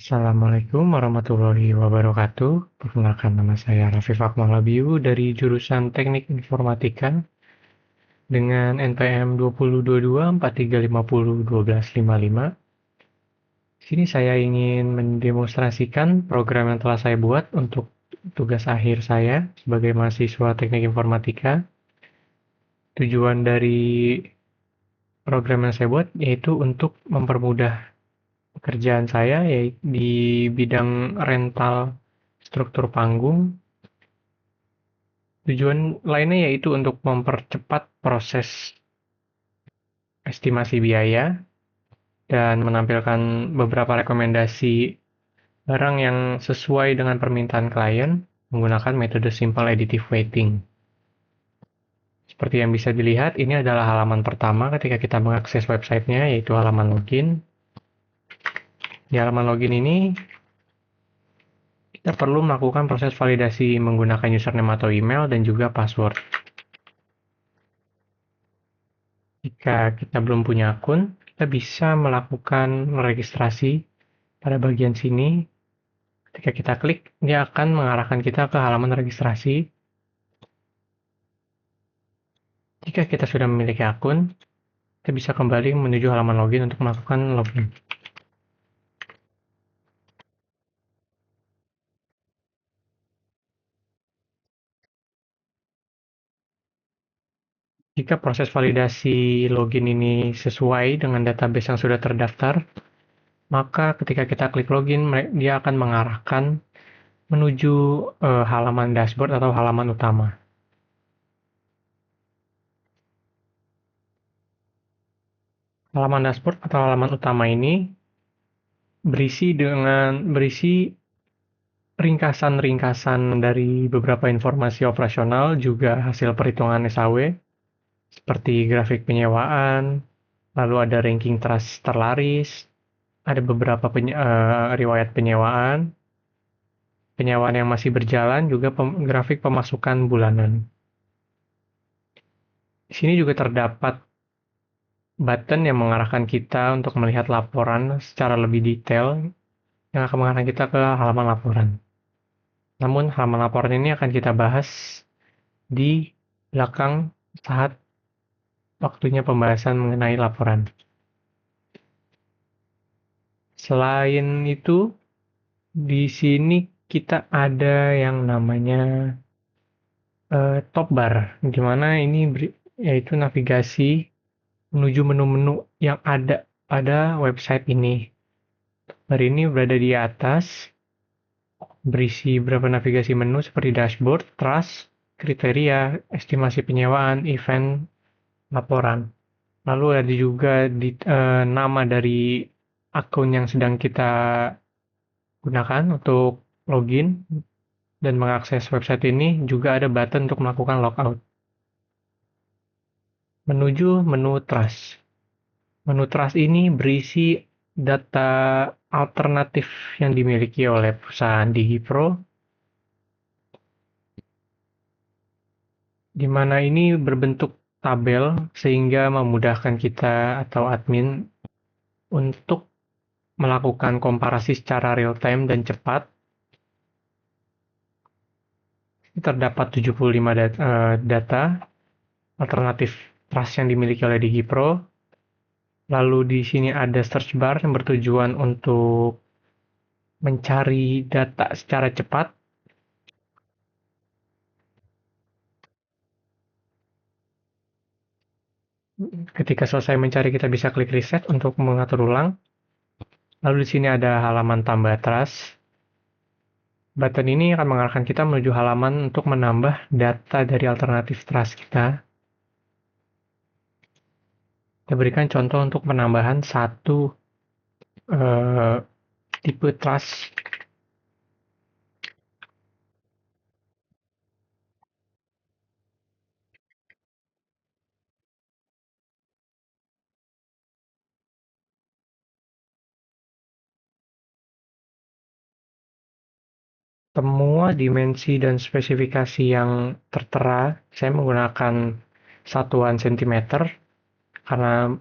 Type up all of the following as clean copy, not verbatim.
Assalamualaikum warahmatullahi wabarakatuh. Perkenalkan, nama saya Rafif Akmalabiu dari jurusan Teknik Informatika dengan NPM 2022-4350-1255. Sini saya ingin mendemonstrasikan program yang telah saya buat untuk tugas akhir saya sebagai mahasiswa Teknik Informatika. Tujuan dari program yang saya buat yaitu untuk mempermudah pekerjaan saya yaitu di bidang rental struktur panggung. Tujuan lainnya yaitu untuk mempercepat proses estimasi biaya dan menampilkan beberapa rekomendasi barang yang sesuai dengan permintaan klien menggunakan metode simple additive weighting. Seperti yang bisa dilihat, ini adalah halaman pertama ketika kita mengakses websitenya, yaitu halaman login. Di halaman login ini, kita perlu melakukan proses validasi menggunakan username atau email dan juga password. Jika kita belum punya akun, kita bisa melakukan registrasi pada bagian sini. Ketika kita klik, dia akan mengarahkan kita ke halaman registrasi. Jika kita sudah memiliki akun, kita bisa kembali menuju halaman login untuk melakukan login. Jika proses validasi login ini sesuai dengan database yang sudah terdaftar, maka ketika kita klik login, dia akan mengarahkan menuju halaman dashboard atau halaman utama. Halaman dashboard atau halaman utama ini berisi ringkasan-ringkasan dari beberapa informasi operasional, juga hasil perhitungan SAW, seperti grafik penyewaan, lalu ada ranking trust terlaris, ada beberapa riwayat penyewaan yang masih berjalan, juga grafik pemasukan bulanan. Di sini juga terdapat button yang mengarahkan kita untuk melihat laporan secara lebih detail, yang akan mengarahkan kita ke halaman laporan. Namun halaman laporan ini akan kita bahas di belakang saat waktunya pembahasan mengenai laporan. Selain itu, di sini kita ada yang namanya top bar, di mana ini yaitu navigasi menuju menu-menu yang ada pada website ini. Bar ini berada di atas, berisi beberapa navigasi menu seperti dashboard, trust, kriteria, estimasi penyewaan, event, laporan. Lalu ada juga nama dari akun yang sedang kita gunakan untuk login dan mengakses website ini. Juga ada button untuk melakukan logout. Menuju menu trust. Menu trust ini berisi data alternatif yang dimiliki oleh perusahaan DigiPro, di mana ini berbentuk tabel sehingga memudahkan kita atau admin untuk melakukan komparasi secara real time dan cepat. Terdapat 75 data alternatif trust yang dimiliki oleh DigiPro. Lalu di sini ada search bar yang bertujuan untuk mencari data secara cepat. Ketika selesai mencari, kita bisa klik reset untuk mengatur ulang. Lalu di sini ada halaman tambah trust. Button ini akan mengarahkan kita menuju halaman untuk menambah data dari alternatif trust kita. Kita berikan contoh untuk penambahan satu tipe trust. Semua dimensi dan spesifikasi yang tertera, saya menggunakan satuan cm karena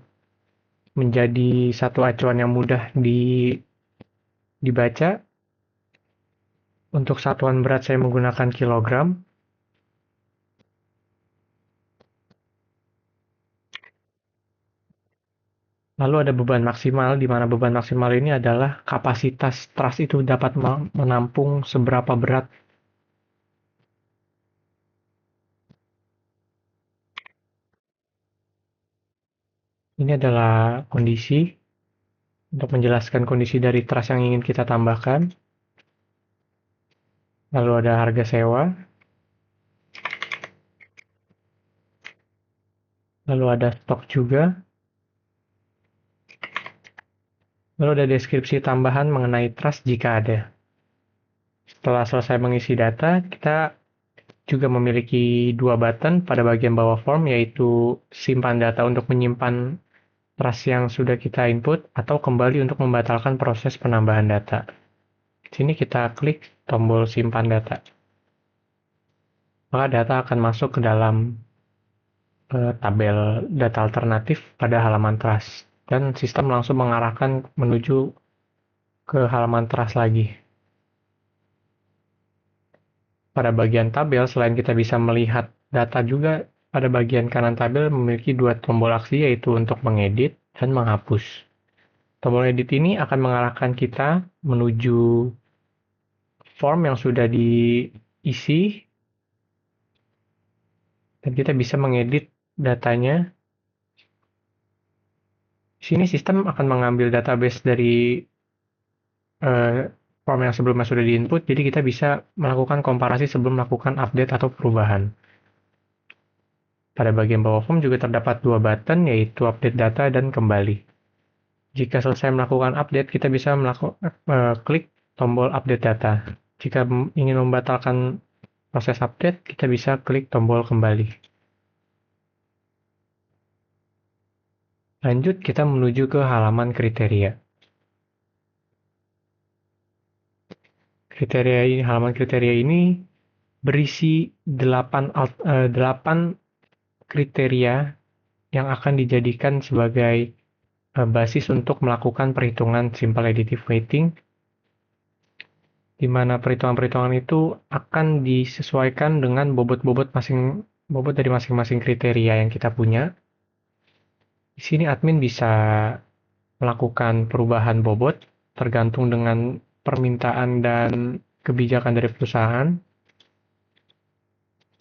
menjadi satu acuan yang mudah dibaca. Untuk satuan berat saya menggunakan kilogram. Lalu ada beban maksimal, di mana beban maksimal ini adalah kapasitas trus itu dapat menampung seberapa berat. Ini adalah kondisi untuk menjelaskan kondisi dari trus yang ingin kita tambahkan. Lalu ada harga sewa. Lalu ada stok juga. Lalu ada deskripsi tambahan mengenai trus jika ada. Setelah selesai mengisi data, kita juga memiliki dua button pada bagian bawah form, yaitu simpan data untuk menyimpan trus yang sudah kita input atau kembali untuk membatalkan proses penambahan data. Di sini kita klik tombol simpan data. Maka data akan masuk ke dalam tabel data alternatif pada halaman trus dan sistem langsung mengarahkan menuju ke halaman trus lagi. Pada bagian tabel, selain kita bisa melihat data juga, pada bagian kanan tabel memiliki dua tombol aksi, yaitu untuk mengedit dan menghapus. Tombol edit ini akan mengarahkan kita menuju form yang sudah diisi, dan kita bisa mengedit datanya. Di sini sistem akan mengambil database dari form yang sebelumnya sudah diinput, jadi kita bisa melakukan komparasi sebelum melakukan update atau perubahan. Pada bagian bawah form juga terdapat dua button, yaitu update data dan kembali. Jika selesai melakukan update, kita bisa klik tombol update data. Jika ingin membatalkan proses update, kita bisa klik tombol kembali. Lanjut, kita menuju ke halaman kriteria. Halaman kriteria ini berisi 8 kriteria yang akan dijadikan sebagai basis untuk melakukan perhitungan simple additive weighting, di mana perhitungan-perhitungan itu akan disesuaikan dengan bobot dari masing-masing kriteria yang kita punya. Di sini admin bisa melakukan perubahan bobot tergantung dengan permintaan dan kebijakan dari perusahaan.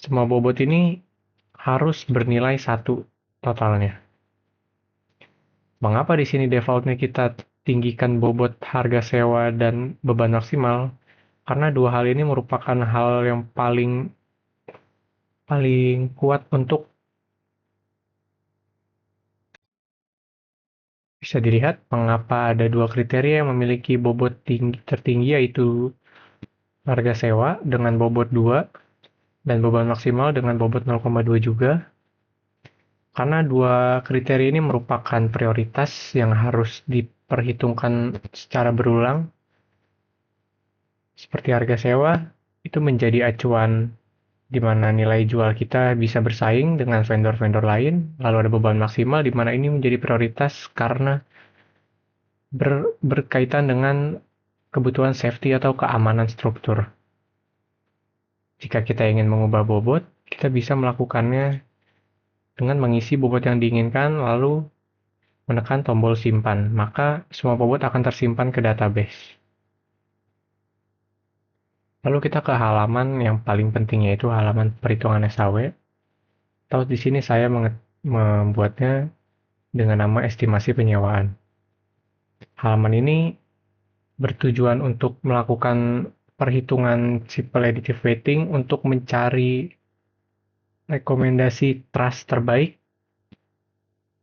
Semua bobot ini harus bernilai 1 totalnya. Mengapa di sini defaultnya kita tinggikan bobot harga sewa dan beban maksimal? Karena dua hal ini merupakan hal yang paling kuat untuk bisa dilihat mengapa ada dua kriteria yang memiliki bobot tertinggi, yaitu harga sewa dengan bobot 2 dan beban maksimal dengan bobot 0,2 juga. Karena dua kriteria ini merupakan prioritas yang harus diperhitungkan secara berulang. Seperti harga sewa, itu menjadi acuan di mana nilai jual kita bisa bersaing dengan vendor-vendor lain. Lalu ada beban maksimal, di mana ini menjadi prioritas karena berkaitan dengan kebutuhan safety atau keamanan struktur. Jika kita ingin mengubah bobot, kita bisa melakukannya dengan mengisi bobot yang diinginkan, lalu menekan tombol simpan. Maka semua bobot akan tersimpan ke database. Lalu kita ke halaman yang paling penting, yaitu halaman perhitungan SAW. Atau di sini saya membuatnya dengan nama estimasi penyewaan. Halaman ini bertujuan untuk melakukan perhitungan simple additive weighting untuk mencari rekomendasi trust terbaik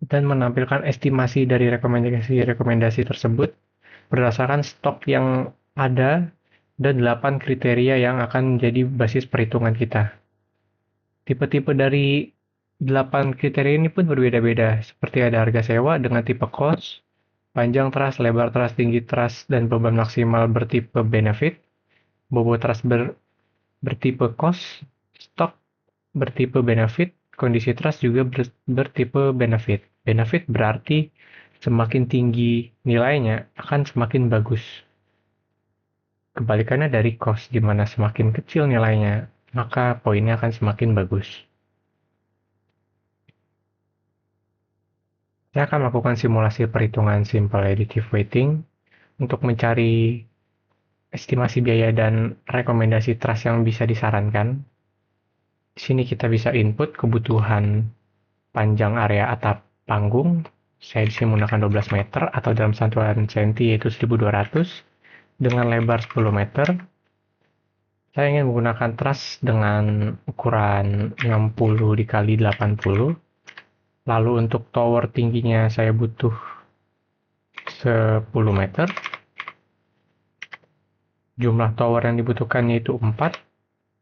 dan menampilkan estimasi dari rekomendasi tersebut berdasarkan stok yang ada dan 8 kriteria yang akan menjadi basis perhitungan kita. Tipe-tipe dari 8 kriteria ini pun berbeda-beda, seperti ada harga sewa dengan tipe cost, panjang trust, lebar trust, tinggi trust, dan beban maksimal bertipe benefit, bobot trust bertipe cost, stok bertipe benefit, kondisi trust juga bertipe benefit. Benefit berarti semakin tinggi nilainya akan semakin bagus. kebalikannya dari cost, di mana semakin kecil nilainya, maka poinnya akan semakin bagus. Saya akan melakukan simulasi perhitungan simple additive weighting untuk mencari estimasi biaya dan rekomendasi trust yang bisa disarankan. Di sini kita bisa input kebutuhan panjang area atap panggung. Saya di sini menggunakan 12 meter atau dalam satuan senti yaitu 1200 dengan lebar 10 meter. Saya ingin menggunakan truss dengan ukuran 60 dikali 80. Lalu untuk tower tingginya saya butuh 10 meter. Jumlah tower yang dibutuhkan yaitu 4,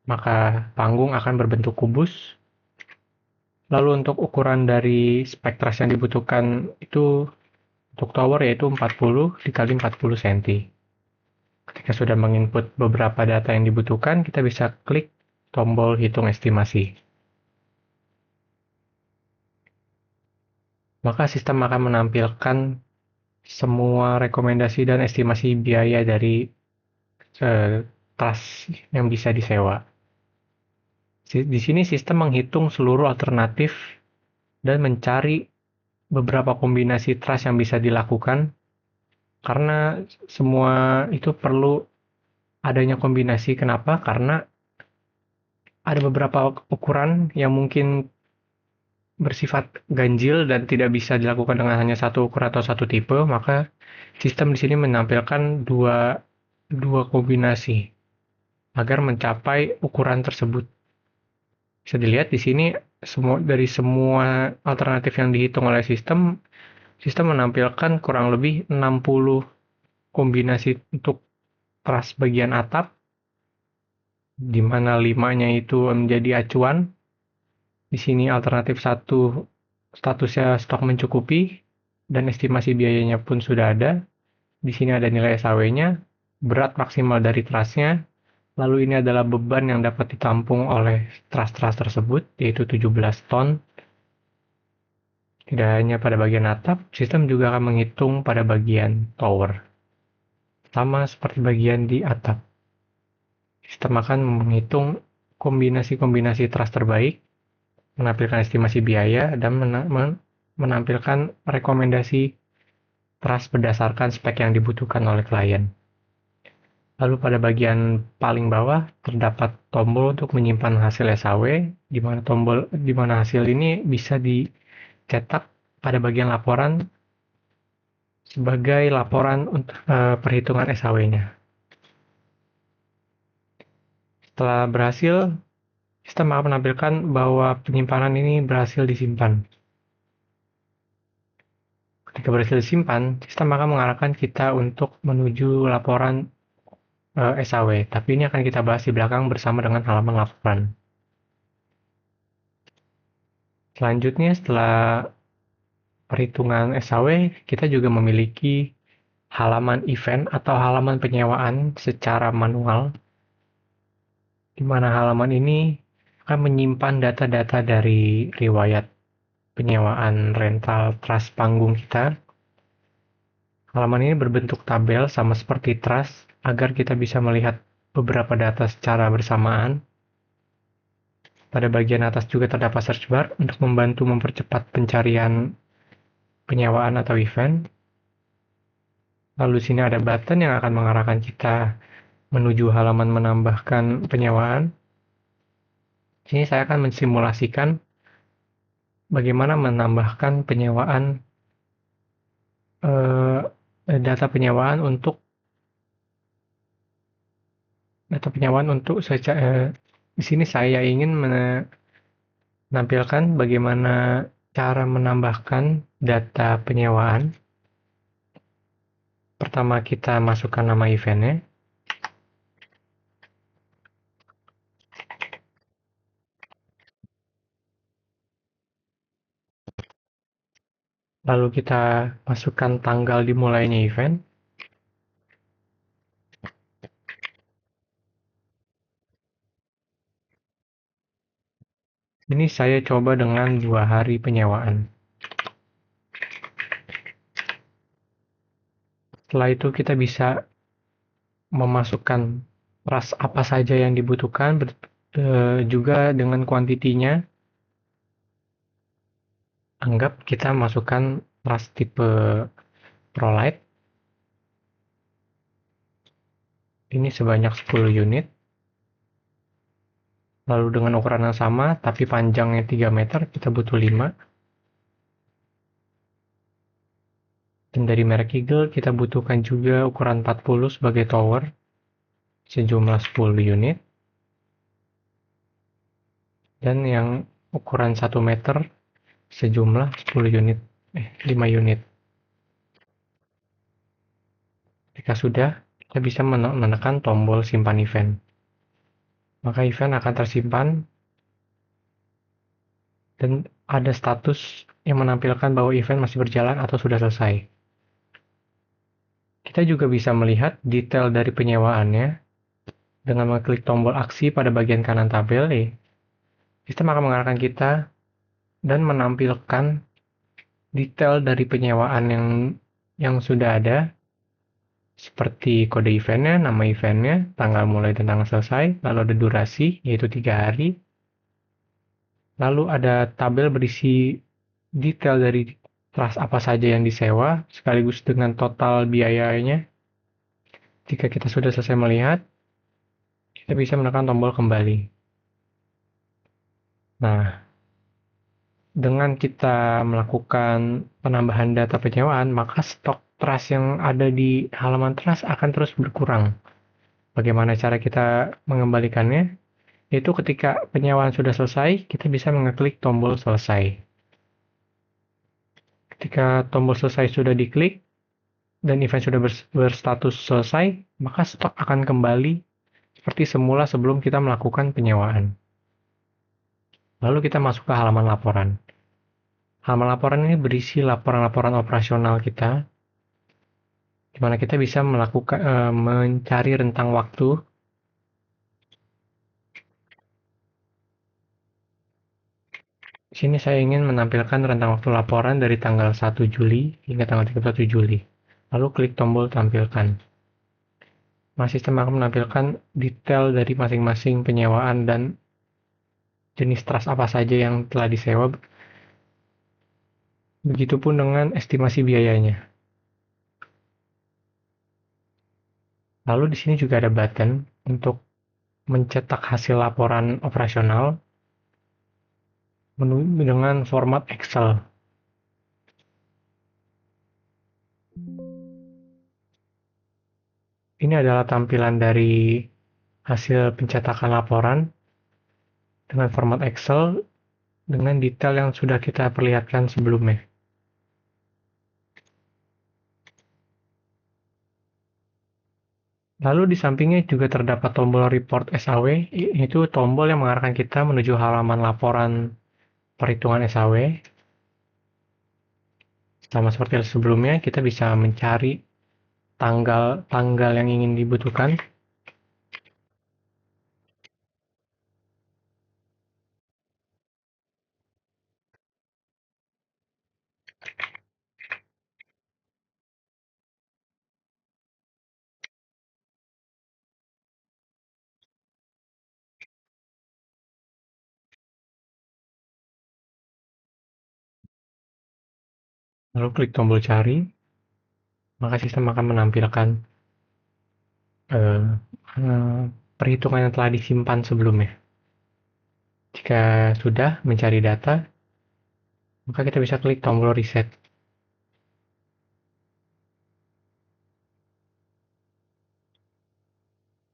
maka panggung akan berbentuk kubus. Lalu untuk ukuran dari spek truss yang dibutuhkan itu untuk tower yaitu 40 dikali 40 cm. Ketika sudah menginput beberapa data yang dibutuhkan, kita bisa klik tombol hitung estimasi. Maka sistem akan menampilkan semua rekomendasi dan estimasi biaya dari truss yang bisa disewa. Di sini sistem menghitung seluruh alternatif dan mencari beberapa kombinasi truss yang bisa dilakukan, karena semua itu perlu adanya kombinasi. Kenapa? Karena ada beberapa ukuran yang mungkin bersifat ganjil dan tidak bisa dilakukan dengan hanya satu ukuran atau satu tipe, maka sistem di sini menampilkan dua kombinasi agar mencapai ukuran tersebut. Bisa dilihat di sini dari semua alternatif yang dihitung oleh sistem menampilkan kurang lebih 60 kombinasi untuk truss bagian atap, di mana 5-nya itu menjadi acuan. Di sini alternatif 1 statusnya stok mencukupi dan estimasi biayanya pun sudah ada. Di sini ada nilai SAW-nya, berat maksimal dari trussnya, lalu ini adalah beban yang dapat ditampung oleh truss-truss tersebut, yaitu 17 ton. Tidak hanya pada bagian atap, sistem juga akan menghitung pada bagian tower. Sama seperti bagian di atap. Sistem akan menghitung kombinasi-kombinasi truss terbaik, menampilkan estimasi biaya, dan menampilkan rekomendasi truss berdasarkan spek yang dibutuhkan oleh klien. Lalu pada bagian paling bawah terdapat tombol untuk menyimpan hasil SAW, di mana hasil ini bisa dicetak pada bagian laporan sebagai laporan untuk perhitungan SAW-nya. Setelah berhasil, sistem akan menampilkan bahwa penyimpanan ini berhasil disimpan. Ketika berhasil disimpan, sistem akan mengarahkan kita untuk menuju laporan SAW, tapi ini akan kita bahas di belakang bersama dengan halaman laporan. Selanjutnya, setelah perhitungan SAW, kita juga memiliki halaman event atau halaman penyewaan secara manual, di mana halaman ini akan menyimpan data-data dari riwayat penyewaan rental truss panggung kita. Halaman ini berbentuk tabel sama seperti truss agar kita bisa melihat beberapa data secara bersamaan. Pada bagian atas juga terdapat search bar untuk membantu mempercepat pencarian penyewaan atau event. Lalu di sini ada button yang akan mengarahkan kita menuju halaman menambahkan penyewaan. Di sini saya akan mensimulasikan bagaimana menambahkan penyewaan data penyewaan untuk di sini saya ingin menampilkan bagaimana cara menambahkan data penyewaan. Pertama kita masukkan nama eventnya. Lalu kita masukkan tanggal dimulainya event. Ini saya coba dengan 2 hari penyewaan. Setelah itu kita bisa memasukkan ras apa saja yang dibutuhkan, juga dengan kuantitinya. Anggap kita masukkan ras tipe Prolite. Ini sebanyak 10 unit. Lalu dengan ukuran yang sama, tapi panjangnya 3 meter, kita butuh 5. Dan dari merek Eagle, kita butuhkan juga ukuran 40 sebagai tower, sejumlah 10 unit. Dan yang ukuran 1 meter, sejumlah 5 unit. Jika sudah, kita bisa menekan tombol simpan event. Maka event akan tersimpan dan ada status yang menampilkan bahwa event masih berjalan atau sudah selesai. Kita juga bisa melihat detail dari penyewaannya dengan mengklik tombol aksi pada bagian kanan tabel. Sistem akan mengarahkan kita dan menampilkan detail dari penyewaan yang sudah ada, seperti kode eventnya, nama eventnya, tanggal mulai dan tanggal selesai, lalu ada durasi, yaitu 3 hari, lalu ada tabel berisi detail dari trust apa saja yang disewa, sekaligus dengan total biayanya. Jika kita sudah selesai melihat, kita bisa menekan tombol kembali. Nah, dengan kita melakukan penambahan data penyewaan, maka stok trust yang ada di halaman trust akan terus berkurang. Bagaimana cara kita mengembalikannya? Yaitu ketika penyewaan sudah selesai, kita bisa mengeklik tombol selesai. Ketika tombol selesai sudah diklik, dan event sudah berstatus selesai, maka stok akan kembali seperti semula sebelum kita melakukan penyewaan. Lalu kita masuk ke halaman laporan. Halaman laporan ini berisi laporan-laporan operasional kita, di mana kita bisa mencari rentang waktu. Di sini saya ingin menampilkan rentang waktu laporan dari tanggal 1 Juli hingga tanggal 31 Juli. Lalu klik tombol tampilkan. Sistem akan menampilkan detail dari masing-masing penyewaan dan jenis trust apa saja yang telah disewa. Begitupun dengan estimasi biayanya. Lalu di sini juga ada button untuk mencetak hasil laporan operasional dengan format Excel. Ini adalah tampilan dari hasil pencetakan laporan dengan format Excel dengan detail yang sudah kita perlihatkan sebelumnya. Lalu di sampingnya juga terdapat tombol Report SAW, yaitu tombol yang mengarahkan kita menuju halaman laporan perhitungan SAW. Sama seperti sebelumnya, kita bisa mencari tanggal yang ingin dibutuhkan. Lalu klik tombol cari, maka sistem akan menampilkan perhitungan yang telah disimpan sebelumnya. Jika sudah mencari data, maka kita bisa klik tombol reset.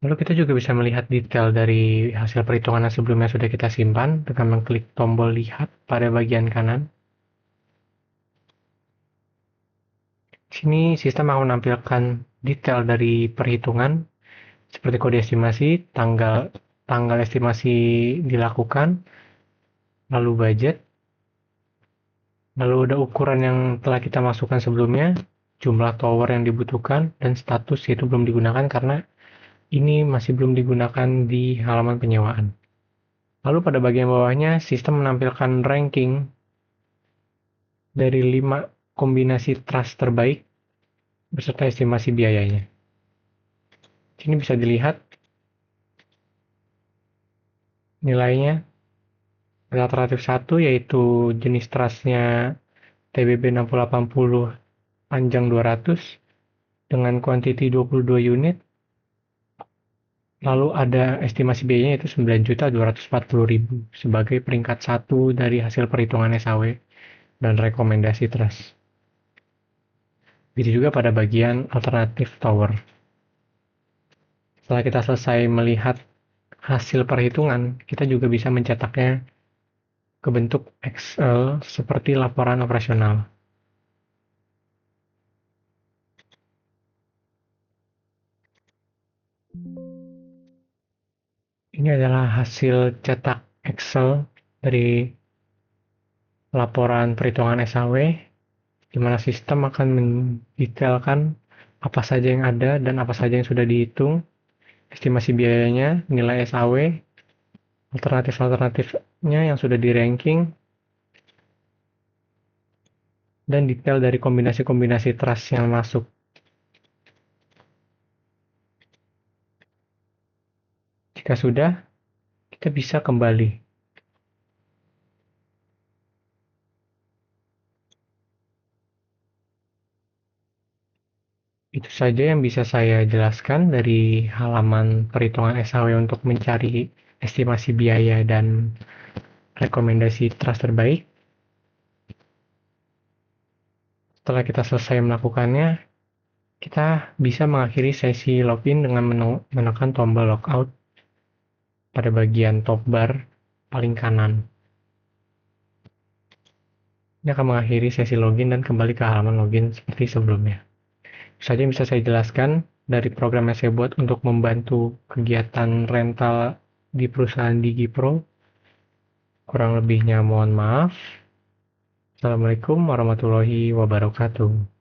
Lalu kita juga bisa melihat detail dari hasil perhitungan yang sebelumnya sudah kita simpan dengan mengklik tombol lihat pada bagian kanan. Di sini sistem akan menampilkan detail dari perhitungan seperti kode estimasi, tanggal estimasi dilakukan, lalu budget, lalu ada ukuran yang telah kita masukkan sebelumnya, jumlah tower yang dibutuhkan, dan status yaitu belum digunakan karena ini masih belum digunakan di halaman penyewaan. Lalu pada bagian bawahnya, sistem menampilkan ranking dari 5 kombinasi trust terbaik beserta estimasi biayanya. Sini bisa dilihat nilainya. Alternatif 1 yaitu jenis trustnya TBB 6080 panjang 200 dengan quantity 22 unit. Lalu ada estimasi biayanya itu 9.240.000 sebagai peringkat 1 dari hasil perhitungan SAW dan rekomendasi trust. Begitu juga pada bagian alternatif tower. Setelah kita selesai melihat hasil perhitungan, kita juga bisa mencetaknya ke bentuk Excel seperti laporan operasional. Ini adalah hasil cetak Excel dari laporan perhitungan SAW, di mana sistem akan mendetailkan apa saja yang ada dan apa saja yang sudah dihitung, estimasi biayanya, nilai SAW, alternatif-alternatifnya yang sudah di-ranking, dan detail dari kombinasi-kombinasi trust yang masuk. Jika sudah, kita bisa kembali. Itu saja yang bisa saya jelaskan dari halaman perhitungan SAW untuk mencari estimasi biaya dan rekomendasi trust terbaik. Setelah kita selesai melakukannya, kita bisa mengakhiri sesi login dengan menekan tombol logout pada bagian top bar paling kanan. Ini akan mengakhiri sesi login dan kembali ke halaman login seperti sebelumnya. Itu saja yang bisa saya jelaskan dari program yang saya buat untuk membantu kegiatan rental di perusahaan DigiPro. Kurang lebihnya mohon maaf. Assalamualaikum warahmatullahi wabarakatuh.